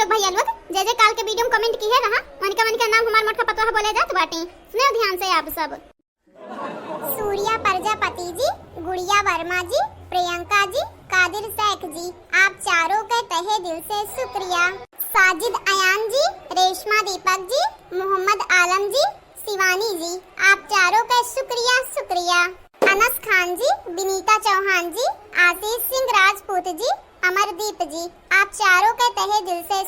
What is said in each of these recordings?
लोग भैया लोग जे काल के वीडियो में कमेंट की है रहा मन का नाम हमार मोटका पतवा बोले जात बाटी। सुनो ध्यान से आप सब। सूर्या प्रजापति जी, गुड़िया वर्मा जी, प्रियंका जी, कादिर शेख जी, आप चारों के तहे दिल से शुक्रिया। साजिद अयान जी, रेशमा दीपक जी, मोहम्मद आलम जी, शिवानी जी, आप चारों का शुक्रिया। अनस खान जी, विनीता चौहान जी, आशीष सिंह राजपूत जी, अमरदीप जी, आप चारों के तहे दिल से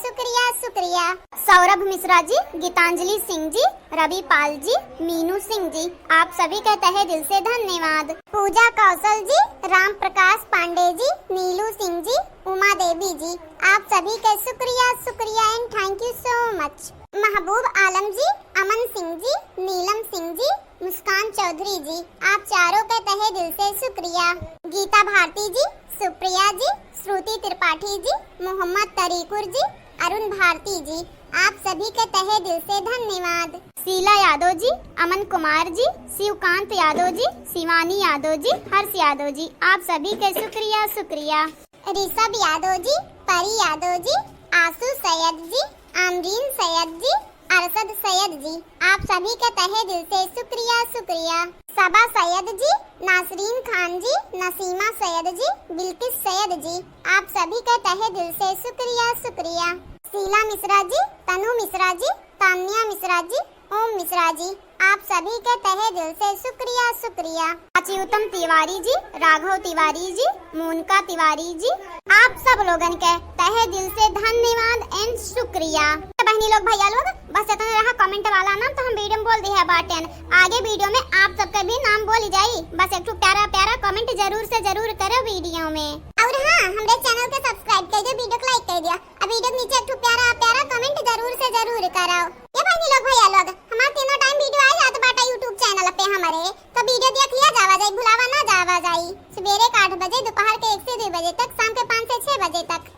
शुक्रिया। सौरभ मिश्रा जी, गीतांजलि सिंह जी, रवि पाल जी, मीनू सिंह जी, आप सभी के तहे दिल से धन्यवाद। पूजा कौशल जी, राम प्रकाश पांडे जी, नीलू सिंह जी, उमा देवी जी, आप सभी के शुक्रिया and thank you so much. महबूब आलम जी, अमन सिंह जी, नीलम सिंह जी, मुस्कान चौधरी जी, आप चारों के तहे दिल से शुक्रिया। गीता भारती जी, सुप्रिया जी, श्रुति त्रिपाठी जी, मोहम्मद तरीकुर जी, अरुण भारती जी, आप सभी के तहे दिल से धन्यवाद। शीला यादव जी, अमन कुमार जी, शिवकांत यादव जी, शिवानी यादव जी, हर्ष यादव जी, आप सभी के शुक्रिया। ऋषभ यादव जी, परी यादव जी, आसू सैयद जी, आमरीन सैयद जी, अरशद सैयद जी, आप सभी के तहे दिल से शुक्रिया। सबा सैयद जी, नासरीन खान जी, नसीमा सैयद जी, बिल्किस सैयद जी, आप सभी के तहे दिल से शुक्रिया। शीला मिश्रा जी, तनु मिश्रा जी, तान्या मिश्रा जी, ओम मिश्रा जी, आप सभी के तहे दिल से शुक्रिया। अच्युतम तिवारी जी, राघव तिवारी जी, मोनिका तिवारी जी, आप सब लोगन के तहे दिल से धन्यवाद एंड शुक्रिया। बहनी लोग भैया लोग बस इतना रहा कमेंट वाला नाम तो हम वीडियो में बोल दी है बाटन। आगे वीडियो में आप सबका भी नाम बोली जाई। बस एक प्यारा कमेंट जरूर से जरूर करो वीडियो में। और हाँ, हमारे चैनल के सब्सक्राइब कर दिया, वीडियो को लाइक कर दिया। अब वीडियो के नीचे एक प्यारा कमेंट जरूर से जरूर करो। ये बहनी लोग भैया लोग हमारा तीनों टाइम वीडियो आ जाता बाटा यूट्यूब चैनल पे हमारे, तो वीडियो देख लिया जावा जाई, भुलावा ना जावा जाई। सवेरे 8 बजे, दोपहर के 1 से 2 बजे तक, शाम के 5 से 6 बजे तक।